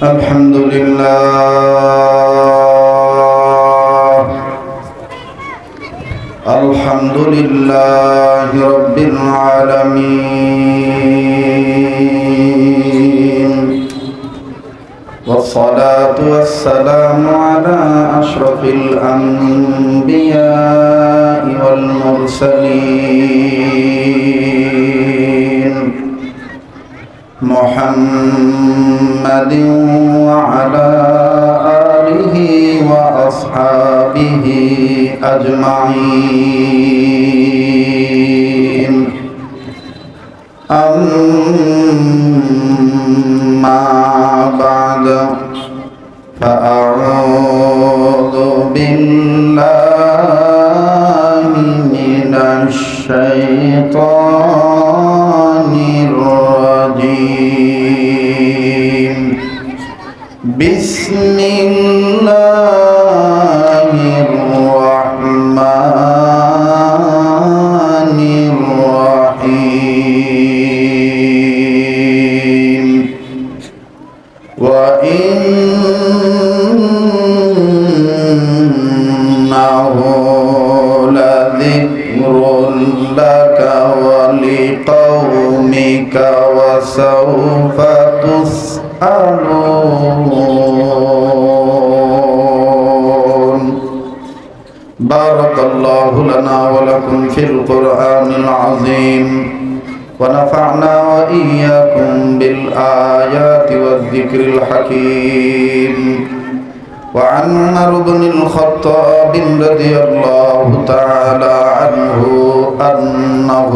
الحمد لله رب العالمين، والصلاة والسلام على أشرف الأنبياء والمرسلين محمد وعلى آله وأصحابه أجمعين. أما بعد، فأعوذ بالله من الشيطان الرجيم. بسم الله الرحمن الرحيم. وإنه لذكر لك ولقومك وسوف تسألون. بارك الله لنا ولكم في القرآن العظيم، ونفعنا وإياكم بالآيات والذكر الحكيم. وعن عمر بن الخطاب رضي الله تعالى عنه أنه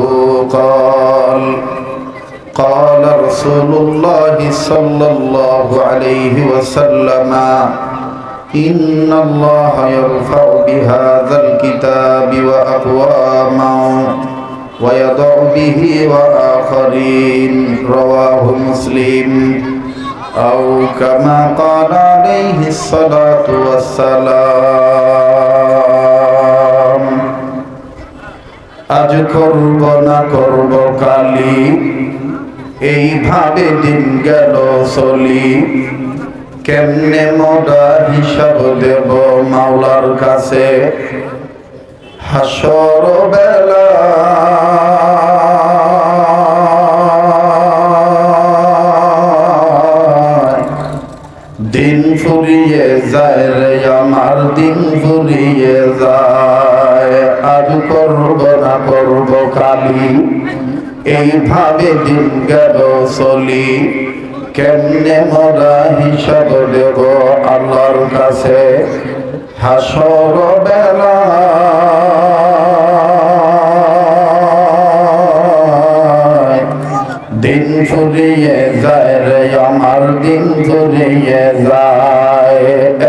قال رسول الله صلى الله عليه وسلم: إن الله يرفع بهذا الكتاب وأقواما ويضع به وآخرين. رواه مسلم، أو كما قال عليه الصلاة والسلام। আজ করব না করব কালি, এইভাবে দিন গেল চলি। কেমনে মোরা হিসাব দেব মাওলার কাছে হাসর বেলা। দিন ফুরিয়ে যায় রে আমার, দিন ফুরিয়ে যায়। আজ করব না করব কালি, এইভাবে দিন গেল চলি। কেমনে মোরা হিসাব দেব আল্লাহর কাছে হাসর বেলা। দিন ফুরিয়ে যায় রে আমার, দিন ফুরিয়ে যায়।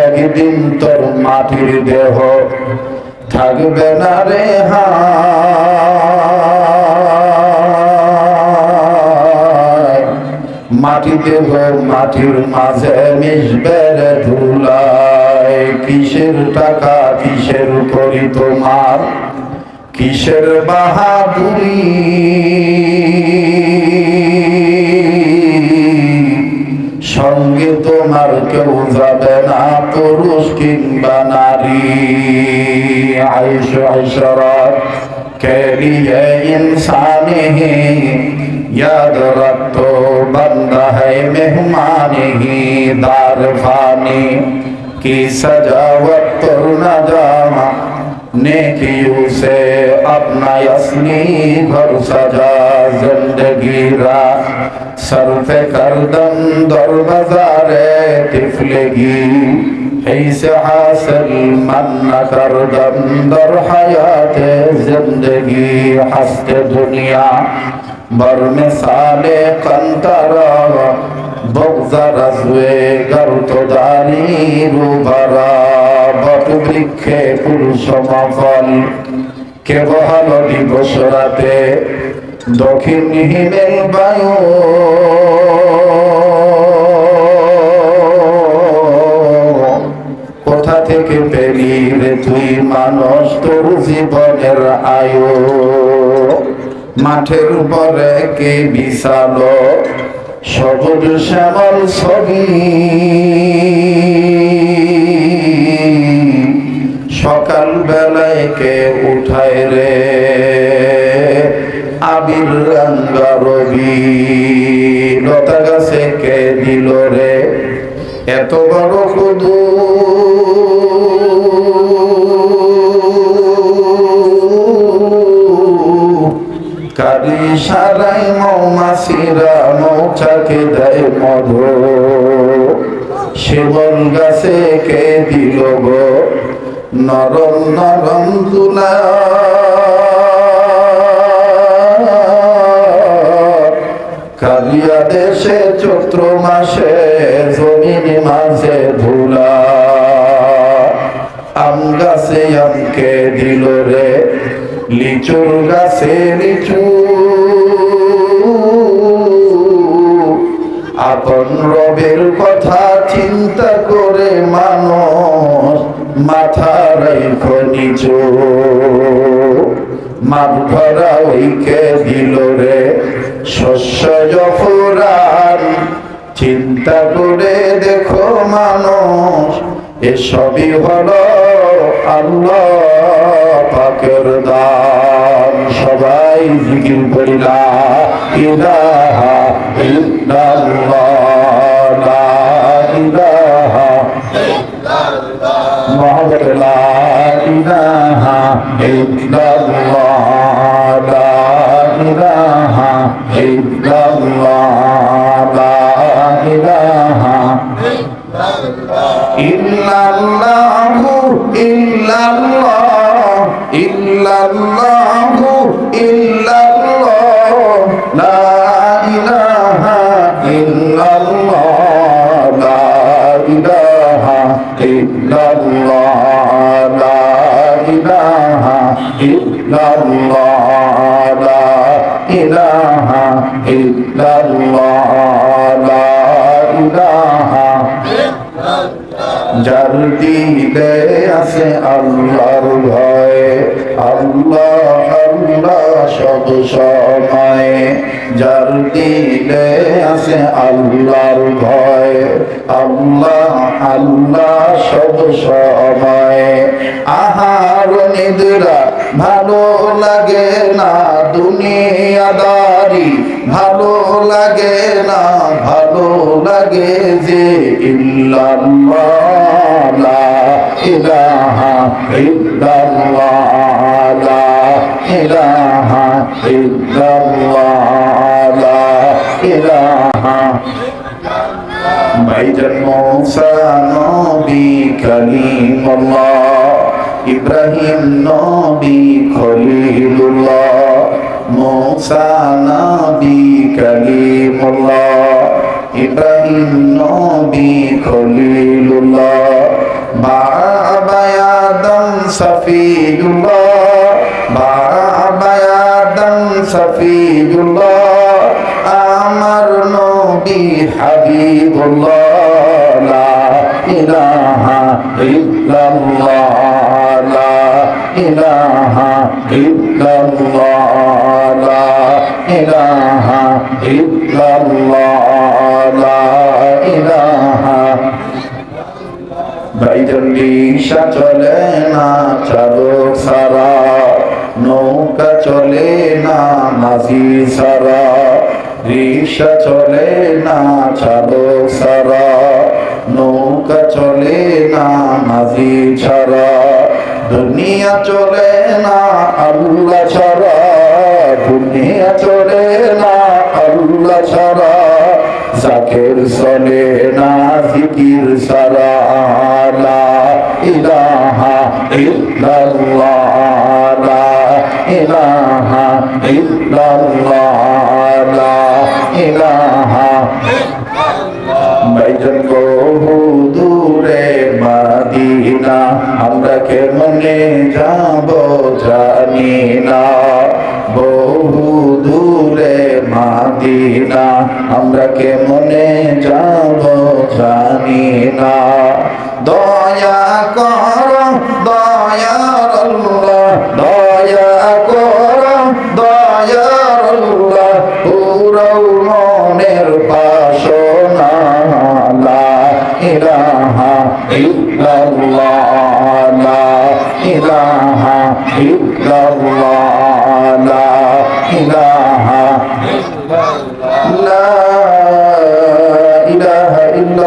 একদিন তোর মাটির দেহ থাকবে না রে হায়। মাটি দেহ মাটির মাঝে মিশবে রে ধুলায়। কিসের টাকা কিসের করি তোমার, কিসের বাহাদুরি। সঙ্গে তোমার কেউ যাবে না, পুরুষ কিংবা নারী। আইশ ইশরাত কে লিয়ে ইনসানে হি, याद रखो बंदा है मेहमानी ही। दार फानी की सजावट तुर न जामा, नेकियों से अपना असली घर सजा। जिंदगी रा सरफे करदम दर बाजारे तिफलगी, ऐसे हासिल मन न करदम दर हयाते जिंदगी। हस्ते दुनिया बर मिसाले कंतरा, बगजा रज़वे गर्तदारी रूबरा। बट বৃক্ষে পুরুষ সমাফল, কে বহাল দিবস রাতে দক্ষিণ হিমেল বায়ু। কোথা থেকে পেলি রে তুই মানুষ তোর জীবনের আয়ু। মাঠের উপরে কে বিছালো সবুজ শ্যামল ছবি, রে এত বড় কুদু কারি সারাই মৌমাছিরা মৌচাকে দেয় মধু সেবন গাছে কে দিল গো নরম নরম তুলা কালিয়া দেশে চৈত্র মাসে জমিন মাঝে ধুলা আম গাছে আমকে দিল রে লিচুর গাছে লিচু আপন রবের কথা চিন্তা করে মানুষ মাথা রাইখো নিচু মাঠ ভরা ওইকে দিল রে শস্য জফরান চিন্তা করে দেখো মানুষ এসবই হলো আল্লাহ পাকের দান সবাই জিকির করি লা ইলাহা ইল্লাল্লাহ লা ইলাহা ইল্লাল্লাহ মুহাম্মদ লা ইলাহা ইল্লাল্লাহ লা ইলাহা ইল্লাল্লাহ লা ইলাহা ইল্লাল্লাহু ইল্লাল্লাহ ইল্লাল্লাহু ইল্লাল্লাহ লা ইলাহা ইল্লাল্লাহ লা ইলাহা ইল্লাল্লাহ লা ইলাহা ইল্লাল্লাহ লা ইলাহা ইল্লাল্লাহ লা ইলাহা যার দিলে আছে আল্লাহর ভয় আল্লাহ আল্লাহ সব সময় যার দিলে আছে আল্লাহর ভয় আল্লাহ আল্লাহ সব সময় আহার নিদ্রা ভালো লাগে না দুনিয়াদারি ভালো লাগে না ভালো লাগে যে ইল্লাল্লাহ লা ইলাহা ইল্লাল্লাহ লা ইলাহা ইল্লাল্লাহ লা ইলাহা ভাইজান মূসা নবী কালিমুল্লাহ ইব্রাহিম নবী খলিলুল্লাহ মূসা নবী কালিমুল্লাহ ইব্রাহিম নবী খলিলুল্লাহ বাবা আদম সফিউল্লাহ বাবা আদম সফিউল্লাহ আমার নবী হাবিবুল্লাহ লা ইলাহা ইল্লাল্লাহ লা ইলাহা ইল্লাল্লাহ লা ইলাহা ইল্লাল্লাহ লা ইলাহা ভাইজান রিকশা চলে না চালক সারা নৌকা চলে না মাঝি সারা রিকশা চলে না চালক সারা নৌকা চলে না মাঝি ছাড়া দুনিয়া চলে না আল্লাহ ছাড়া দুনিয়া চলে না আল্লাহ ছাড়া জাকের চলে না জিকির ছাড়া লা ইলাহা ইল্লাল্লাহ লা ইলাহা ইল্লাল্লাহ লা ইলাহা ভাইজান বহু দূরে মদিনা আমরা কেমনে যাব জানি না বহু দূরে মদিনা আমরা কেমনে যাব জানি না দয়া কর দয়ার আল্লাহ দয়া কর দয়ার আল্লাহ পুরো মনের বাসনা লা ইলাহা ইল্লাল্লাহ লা ইলাহা ইল্লাল্লাহ লা ইলাহা লা ইলাহা ইল্লাল্লাহ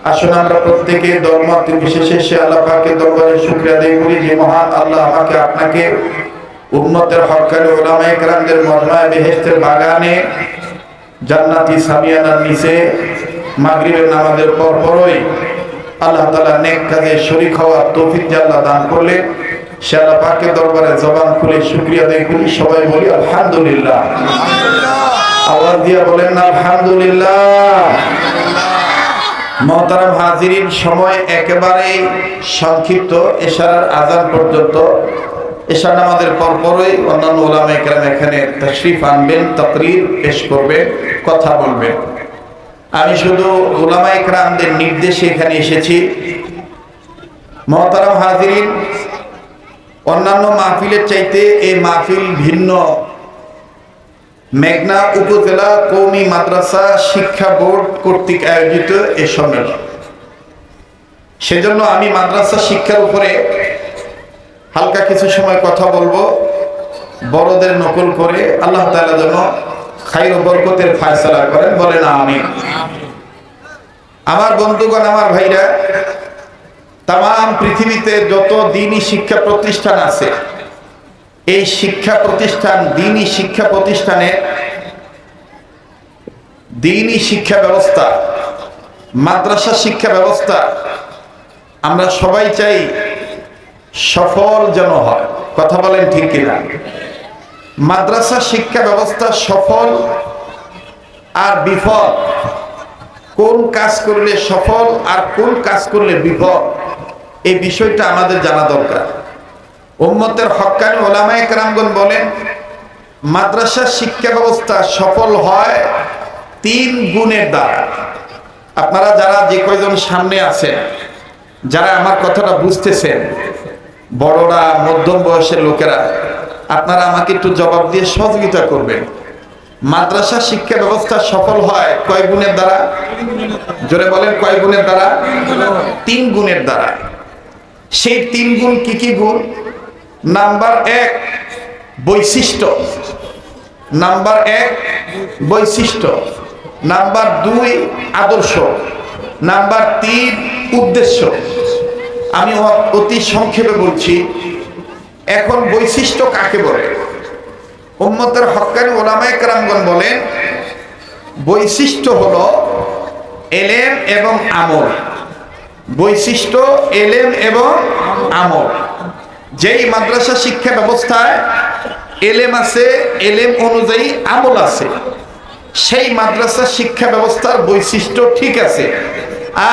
আসুন আমরা প্রত্যেকে ধর্ম বিশেষে সে আল্লাহ পাকের দরবারে শুকরিয়া আদায় করি যে মহান আল্লাহ আমাকে আপনাকে উম্মতের হক্কানি উলামায়ে কেরামদের মজমায়ে বেহেশতের বাগানে জান্নাতি সামিয়ানার নিচে মাগরিবের নামাজের পরই আল্লাহ তাআলা নেক কাজে শরীক হওয়ার তৌফিক যে আল্লাহ দান করলেন, সে আল্লাহ পাকের দরবারে জবান খুলে শুকরিয়া আদায় করি। সবাই বলি আলহামদুলিল্লাহ। আওয়াজ দিয়ে বলেন না আলহামদুলিল্লাহ। মুহতারাম হাজিরিন, সময় একেবারেই সংক্ষিপ্ত। এশারার আযান পর্যন্ত, এশার নামাজের পরই অন্যান্য উলামায়ে কেরাম এখানে তাশরীফ আনবেন, তাকরীর পেশ করবেন, কথা বলবেন। আমি শুধু উলামায়ে কেরামদের নির্দেশে এখানে এসেছি। মুহতারাম হাজিরিন, অন্যান্য মাহফিলের চাইতে এই মাহফিল ভিন্ন। মেঘনা উপজেলা কওমি মাদ্রাসা শিক্ষা বোর্ড কর্তৃক আয়োজিত এই সম্মেলন। সেজন্য আমি মাদ্রাসা শিক্ষার উপরে হালকা কিছু সময় কথা বলবো, বড়দের নকল করে। আল্লাহ তাআলা যেন খায়র ও বরকতের ফয়সালা করেন, বলেন আমিন। আমার বন্ধুগণ, আমার ভাইরা, তাম পৃথিবীতে যত দ্বীনি শিক্ষা প্রতিষ্ঠান আছে, এই শিক্ষা প্রতিষ্ঠান, দ্বীনি শিক্ষা প্রতিষ্ঠানে দ্বীনি শিক্ষা ব্যবস্থা, মাদ্রাসা শিক্ষা ব্যবস্থা, আমরা সবাই চাই সফল যেন হয়। কথা বলেন ঠিক কিনা? মাদ্রাসা শিক্ষা ব্যবস্থা সফল আর বিফল, কোন কাজ করলে সফল আর কোন কাজ করলে বিফল, এই বিষয়টা আমাদের জানা দরকার। উম্মতের হক্কানি উলামায়ে কেরামগণ বলেন, মাদ্রাসা শিক্ষা ব্যবস্থা সফল হয় 3 গুণের দ্বারা। আপনারা যারা যে কয়জন সামনে আছেন, যারা আমার কথাটা বুঝতেছেন, বড়রা, মধ্যম বয়সের লোকেরা, আপনারা আমাকে একটু জবাব দিয়ে সহযোগিতা করবেন। মাদ্রাসা শিক্ষা ব্যবস্থা সফল হয় কয় গুণের দ্বারা? জোরে বলেন, কয় গুণের দ্বারা? 3 গুণের দ্বারা। সেই 3 গুণ কি কি গুণ? নাম্বার 1 বৈশিষ্ট্য, নাম্বার 1 বৈশিষ্ট্য, নাম্বার 2 আদর্শ, নাম্বার 3 উদ্দেশ্য। আমি অতি সংক্ষেপে বলছি। এখন বৈশিষ্ট্য কাকে বলে? উম্মতের হক্কানি উলামায়ে কেরামগণ বলেন, বৈশিষ্ট্য হলো এলেম এবং আমল। বৈশিষ্ট্য এলেম এবং আমল। যেই মাদ্রাসা শিক্ষা ব্যবস্থায় এলেম আছে, এলেম অনুযায়ী আমল আছে, সেই মাদ্রাসা শিক্ষা ব্যবস্থার বৈশিষ্ট্য ঠিক আছে।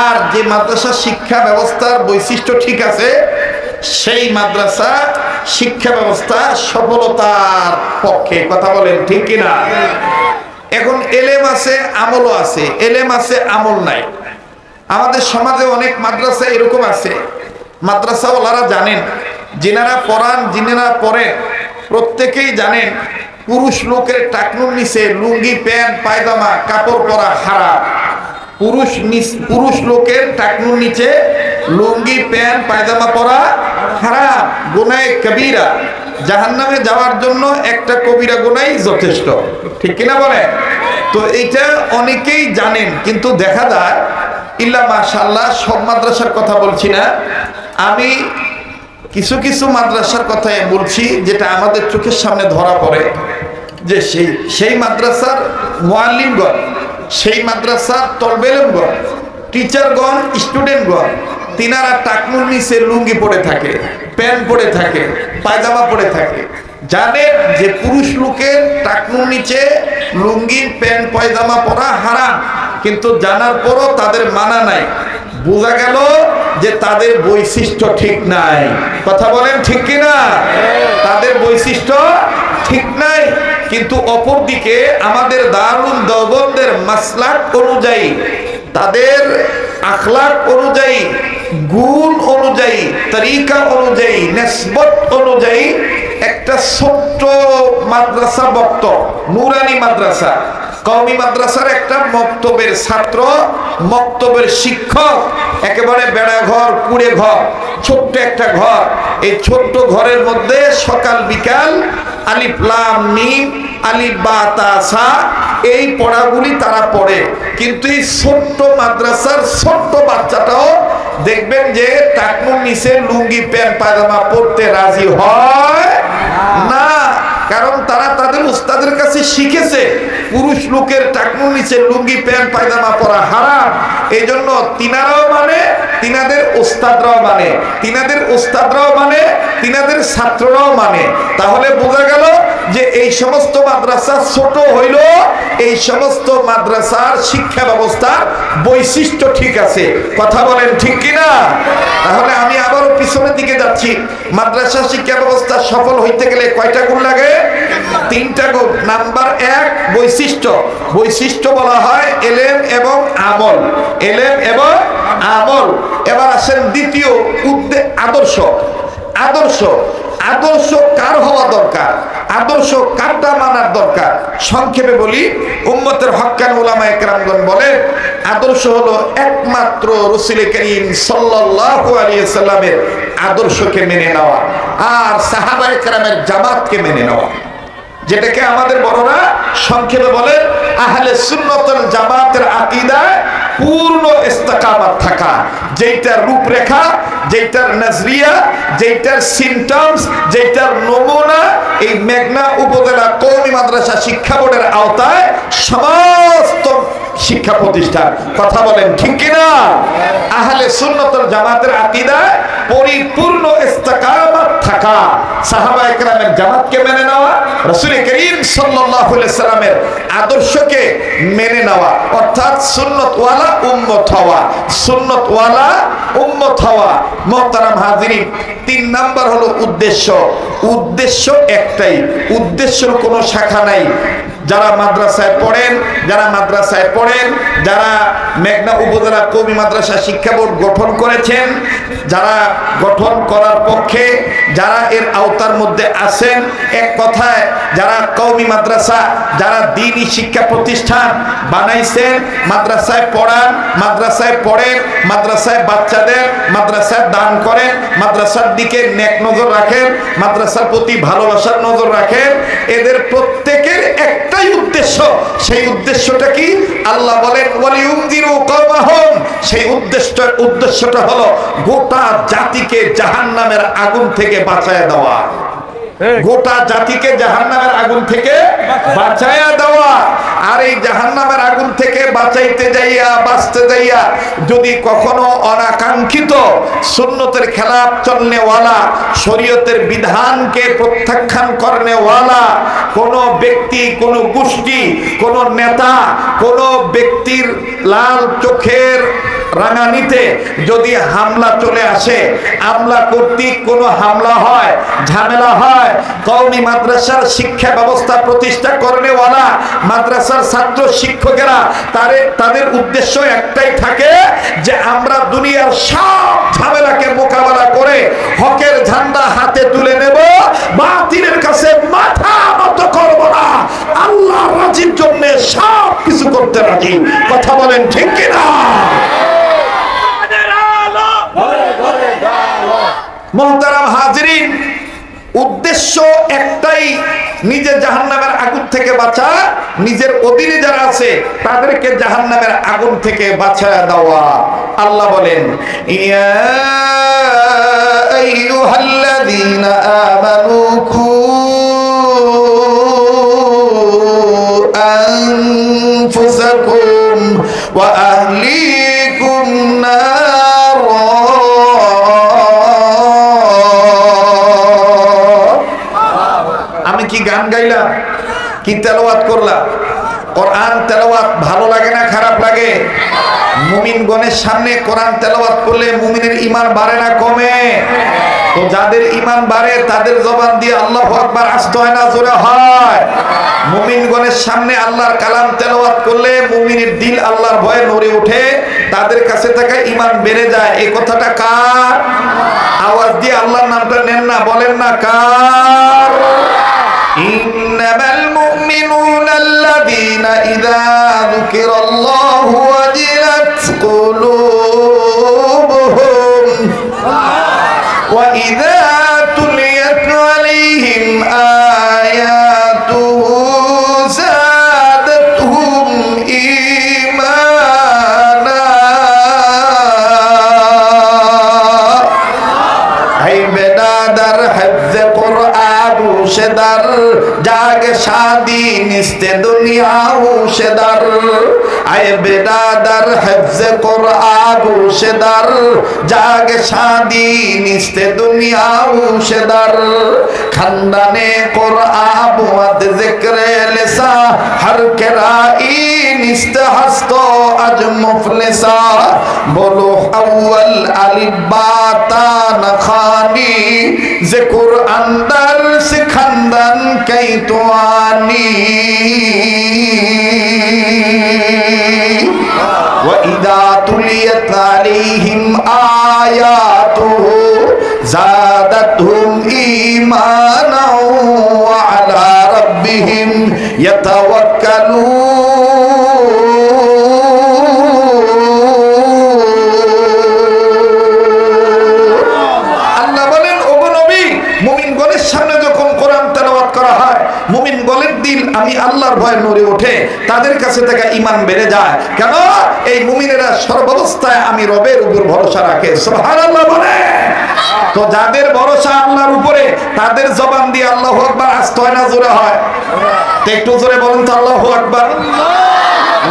আর যে মাদ্রাসা শিক্ষা ব্যবস্থার বৈশিষ্ট্য ঠিক আছে, সেই মাদ্রাসা শিক্ষা ব্যবস্থা সফলতার পক্ষে। কথা বলেন ঠিক কিনা? এখন এলেম আছে, আমলও আছে, এলেম আছে, আমল নাই। আমাদের সমাজে অনেক মাদ্রাসা এরকম আছে, মাদ্রাসাওয়ালারা জানেন, যিনারা পড়ান, যিনারা পড়েন, প্রত্যেকেই জানেন পুরুষ লোকের টাকনুর নিচে লুঙ্গি, প্যান্ট, পায়জামা কাপড় পরা হারাম। পুরুষ লোকের টাকনুর নিচে লুঙ্গি, প্যান্ট, পায়জামা পরা হারাম, গুনাহে কবিরা। জাহান্নামে যাওয়ার জন্য একটা কবিরা গুনাই যথেষ্ট। ঠিক কিনা বলে? তো এইটা অনেকেই জানেন, কিন্তু দেখা যায় ইল্লা মাশাআল্লাহ, সব মাদ্রাসার কথা বলছি না, আমি কিছু কিছু মাদ্রাসার কথাই বলছি, যেটা আমাদের চোখের সামনে ধরা পড়ে, যে সেই মাদ্রাসার মুআল্লিমগণ, সেই মাদ্রাসার তলবেলমগণ, টিচারগণ, স্টুডেন্টগণ, তিনারা টাকনুর নিচে লুঙ্গি পরে থাকে, প্যান্ট পরে থাকে, পায়জামা পরে থাকে। জানেন যে পুরুষ লোকের টাকনুর নিচে লুঙ্গি, প্যান্ট, পায়জামা পরা হারাম, কিন্তু জানার পরও তাদের মানা নাই। বোঝা গেল যে তাদের বৈশিষ্ট্য ঠিক নাই। কথা বলেন ঠিক কিনা? তাদের বৈশিষ্ট্য ঠিক নাই। কিন্তু অপরদিকে আমাদের দারুল দেওবন্দের মাসলাক অনুযায়ী, তাদের আখলাক অনুযায়ী, গুণ অনুযায়ী, তরিকা অনুযায়ী, নিসবত অনুযায়ী একটা ছোট্ট মাদ্রাসা বক্তব, নুরানি মাদ্রাসা, কওমি মাদ্রাসার একটা মক্তবের ছাত্র, মক্তবের শিক্ষক, একেবারে বেড়া ঘর, কুড়ে ঘর, ছোট্ট একটা ঘর। এই ছোট্ট ঘরের মধ্যে সকাল বিকাল আলিফ লাম মিম, আলিফ বা তা সা, এই পড়াগুলি তারা পড়ে। কিন্তু এই ছোট্ট মাদ্রাসার ছোট্ট বাচ্চাটাও দেখবেন যে টাকনুর নিচে লুঙ্গি প্যান্ট পায়জামা পরতে রাজি হয় না। কারণ তারা তাদের উস্তাদের কাছে শিখেছে পুরুষ লোকের টাকনুর নিচে লুঙ্গি প্যান্ট পায়জামা পরা হারাম। এই জন্য তিনারাও মানে, তিনাদের উস্তাদরাও মানে, তিনাদের উস্তাদরাও মানে, তিনাদের ছাত্ররাও মানে। তাহলে বোঝা গেল যে এই সমস্ত মাদ্রাসা ছোট হইল, এই সমস্ত মাদ্রাসার শিক্ষা ব্যবস্থার বৈশিষ্ট্য ঠিক আছে। কথা বলেন ঠিক কিনা? তাহলে আমি আবারও পিছনের দিকে যাচ্ছি। মাদ্রাসা শিক্ষা ব্যবস্থা সফল হইতে গেলে কয়টা গুণ লাগে? 3টা গুণ। নাম্বার 1 বৈশিষ্ট্য। বৈশিষ্ট্য বলা হয় এলেম এবং আমল, এলেম এবং আমল। এবার আসেন দ্বিতীয় আদর্শ। আদর্শ, আদর্শ কার হওয়া দরকার? আদর্শ কারটা মানার দরকার? সংক্ষেপে বলি, উম্মতের হক্কানি উলামায়ে কেরামগণ বলেন আদর্শ হলো একমাত্র রাসূল করিম সাল্লাল্লাহু আলাইহি সাল্লামের আদর্শকে মেনে নেওয়া আর সাহাবায়ে কেরামের জামাতকে মেনে নেওয়া, যেটাকে আমাদের বড়রা সংক্ষেপে বলে আহলে সুন্নাত ওয়াল জামাতের আকীদায় পূর্ণ ইস্তেকামাত থাকা। যেটার রূপরেখা, যেটার নজরিয়া, যেটার সিমটমস, যেটার নমুনা এই মেঘনা উপজেলা কওমি মাদ্রাসা শিক্ষা বোর্ডের আওতায় সমস্ত শিক্ষা প্রতিষ্ঠান। কথা বলেন ঠিক কিনা? আহলে সুন্নাত ওয়াল জামাতের আকীদায় পরিপূর্ণ ইস্তেকামাত থাকা, সাহাবায়ে কেরামের জামাতকে মেনে নেওয়া, রাসূল করিম সাল্লাল্লাহু আলাইহি সাল্লামের আদর্শকে মেনে নেওয়া, অর্থাৎ সুন্নাত ওয়ালা উম্মত হওয়া, সুন্নাত ওয়ালা উম্মত হওয়া। মুহতারাম হাজিরিন, 3 নাম্বার হলো উদ্দেশ্য। উদ্দেশ্য একটাই, উদ্দেশ্যের কোনো শাখা নাই। যারা মাদ্রাসায় পড়েন, যারা মাদ্রাসায় পড়েন, যারা মেঘনা উপজেলা কওমি মাদ্রাসা শিক্ষা বোর্ড গঠন করেছেন, যারা গঠন করার পক্ষে, যারা এর আওতার মধ্যে আছেন, এক কথায় যারা কওমি মাদ্রাসা, যারা দ্বীনি শিক্ষা প্রতিষ্ঠান বানাইছেন, মাদ্রাসায় পড়ান, মাদ্রাসায় পড়েন, মাদ্রাসায় বাচ্চাদের মাদ্রাসায় দান করেন, মাদ্রাসার দিকে নেক নজর রাখেন, মাদ্রাসার প্রতি ভালোবাসার নজর রাখেন, এদের প্রত্যেকের একটাই উদ্দেশ্য। সেই উদ্দেশ্যটা কি? আল্লাহ বলেন ওয়ালিউনজিরু কওমাহুম। সেই উদ্দেশ্যটা হলো গোটা জাতিকে জাহান্নামের আগুন থেকে বাঁচায় দেওয়া, গোটা জাতিকে জাহান্নামের আগুন থেকে বাঁচায়া দেওয়া। আর এই জাহান্নামের আগুন থেকে বাঁচাইতে যাইয়া, বাঁচতে যাইয়া যদি কখনো অনাকাঙ্ক্ষিত সুন্নতের খেলাফ চলনেওয়ালা, শরীয়তের বিধানকে প্রত্যাখ্যান করনেওয়ালা কোন ব্যক্তি, কোন গোষ্ঠী, কোন নেতা, কোন ব্যক্তির লাল চোখের রাঙানিতে যদি হামলা চলে আসে, আমলা কর্তৃক কোনো হামলা হয়, ঝামেলা হয়, কওমি মাদ্রাসার শিক্ষা ব্যবস্থা প্রতিষ্ঠা করনেওয়ালা মাদ্রাসার ছাত্র শিক্ষকেরা তাদের উদ্দেশ্য একটাই থাকে যে আমরা দুনিয়ার সব ঝামেলাকে মোকাবেলা করে হকের ঝান্ডা হাতে তুলে নেব, বাতিলের কাছে মাথা নত করব না, আল্লাহর রাজির জন্য সব কিছু করতে রাজি। কথা বলেন ঠিক কিনা? মুহতারাম হাজিরিন, উদ্দেশ্য একটাই, নিজে জাহান্নামের আগুন থেকে বাঁচা, নিজের অধীনে যারা আছে তাদেরকে জাহান্নামের আগুন থেকে বাঁচায়া দেওয়া। আল্লাহ বলেন ইয়া আইয়ুহাল্লাযীনা আমানু কু আনফুসাকুম ওয়া আহলিকুম নারা। আমি কি গান গাইলাম? কি তেলাওয়াত করলাম? কোরআন তেলাওয়াত ভালো লাগে না খারাপ লাগে? মুমিনগণের সামনে কোরআন তেলাওয়াত করলে মুমিনের ঈমান বাড়ে না কমে? তো যাদের ঈমান বাড়ে তাদের জবান দিয়ে আল্লাহু আকবার আসতে হয় না জোরে হয়? মুমিনগণের সামনে আল্লাহর কালাম তেলাওয়াত করলে মুমিনের দিল আল্লাহর ভয়ে নড়ে ওঠে, তাদের কাছে থাকা ঈমান বেড়ে যায়। এই কথাটা কার? আওয়াজ দিয়ে আল্লাহর নামটা নেন না, বলেন না কার? ইন্নামাল মুমিনুনা আল্লাযীনা ইযা যুকিরাল্লাহু ওয়াজিলাত কুলুবুহুম ওয়া ইযা তুলিয়াত আলাইহিম আয়াতুহু যাদাতহুম ঈমানা। এই বেদাদার হিফজে কুরআন উশেদার জাগে শাদি নিস্তে দুনিয়া উশেদার। আয় বেদাদার হিফজে কুরআন উশেদার জাগে শাদি নিস্তে দুনিয়া উশেদার। খানদানে কুরআন বুয়াদ জিক্রে লিসা হর কেরাই নিস্তে হস্তো আজ মুফলিসা। বলো আউয়াল আলিফ বা তা না খানি যে কুরআন দার সিখান্দান কই তোয়ানি। ওয়া ইদা তুলিয়াত আলাইহিম আয়াতুহু যাদাতহুম ঈমানা ওয়া আলা রাব্বিহিম ইয়াতাওয়াক্কালুন। আল্লাহ বলেন, ওগো নবী, মুমিনগণের সামনে যখন কোরআন তেলাওয়াত করা হয় মুমিনগণের দিল আমি আল্লাহর ভয়ে নড়ে ওঠে, তাদের কাছে থেকে ঈমান বেড়ে যায়। কেন? এই মুমিনেরা সর্বাবস্থায় আমি রবের উপর ভরসা রাখে। সুবহানাল্লাহ বলে। তো যাদের ভরসা আল্লাহর উপরে তাদের জবান দিয়ে আল্লাহু আকবার আসতে হয় না জোরে হয়? তো একটু জোরে বলুন তো আল্লাহু আকবার।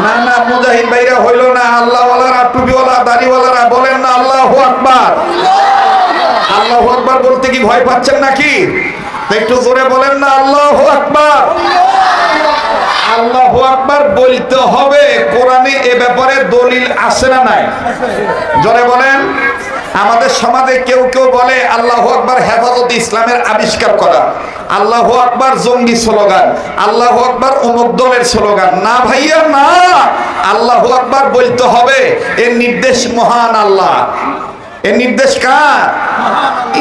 না না মুজাহিদ ভাইরা হইল না, আল্লাহওয়ালারা টুপিওয়ালা দাড়িওয়ালারা বলেন না আল্লাহু আকবার। আল্লাহু আকবার বলতে কি ভয় পাচ্ছেন নাকি? একটু জোরে বলেন না আল্লাহু আকবার। আল্লাহু আকবার বলতে হবে। কোরআনে এ ব্যাপারে দলিল আছে না নাই? জোরে বলেন। আমাদের সমাজে কেউ কেউ বলে আল্লাহু আকবার হেফাজত ইসলামের আবিষ্কার করা, আল্লাহু আকবার জঙ্গি স্লোগান, আল্লাহু আকবার অমুক দলের স্লোগান। না ভাইয়া না, আল্লাহু আকবার বলতে হবে। এর নির্দেশ মহান আল্লাহ। এর নির্দেশ কার?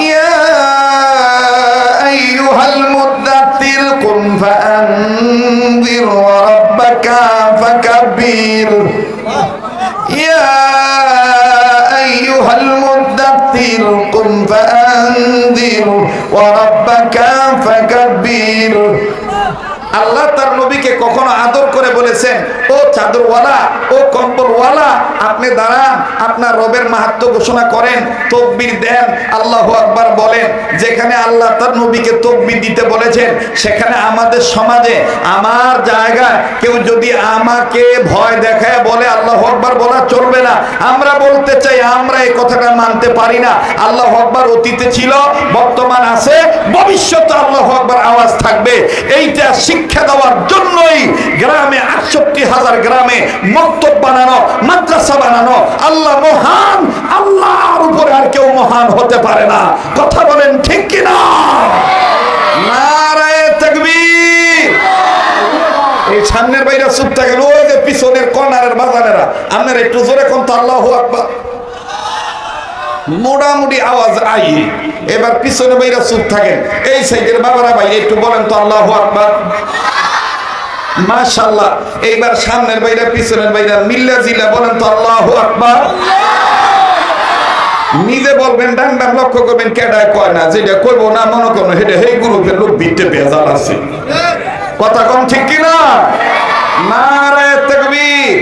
ইয়া আইয়ুহাল মুদ্দাথির কুম ফাআনযির ওয়া রাব্বাকা ফাকাব্বির। ইয়া আইয়ুহাল মুদ্দাথির কুম ফাআনযির ওয়া রাব্বাকা ফাকাব্বির। আল্লাহ তার নবীকে কখনো আদর করে বলেছেন, ও চাদরওয়ালা, ও কম্বলওয়ালা, আপনি দাঁড়ান, আপনার রবের মাহাত্ম্য ঘোষণা করেন, তাকবীর দেন, আল্লাহু আকবার বলেন। যেখানে আল্লাহ তার নবীকে তাকবীর দিতে বলেছেন সেখানে আমাদের সমাজে আমার জায়গায় কেউ যদি আমাকে ভয় দেখায় বলে আল্লাহু আকবার বলা চলবে না। আমরা বলতে চাই আমরা এই কথাটা মানতে পারি না। আল্লাহু আকবার অতীতে ছিল, বর্তমান আছে, ভবিষ্যতে আল্লাহু আকবার আওয়াজ থাকবে। এইটা শিক্ষা দেওয়ার জন্যই গ্রামে ৬৮,০০০ গ্রামে মক্তব বানানো, মাদ্রাসা বানানো। আল্লাহ মহান, আল্লাহর উপরে আর কেউ মহান হতে পারে না। কথা বলেন ঠিক কিনা? নারায়ে তাকবীর। এই সামনের বাইরে চুপ থাকেন, ওই যে পিছনের কর্নারের বাজানেরা আপনারা একটু জোরে কোন তো আল্লাহু আকবার। মোটামুটি আওয়াজ আই। এবার পিছনে বাইরে চুপ থাকেন। এই সাইডের বাবারা ভাই একটু বলেন তো আল্লাহু আকবার। মাশাআল্লাহ। এইবার সামনের বাইরে পিছনের বাইরে মিল্লা জিলা বলেন তো আল্লাহু আকবার। নিজে বলবেন, ডান ডান লক্ষ্য করবেন কেডায় কয় না, যেটা কইব না মনে করুন হেডে হেই গ্রুপের লোক বিটে বেজাল আছে। কথা কম ঠিক কিনা? নারায়ে তাকবীর।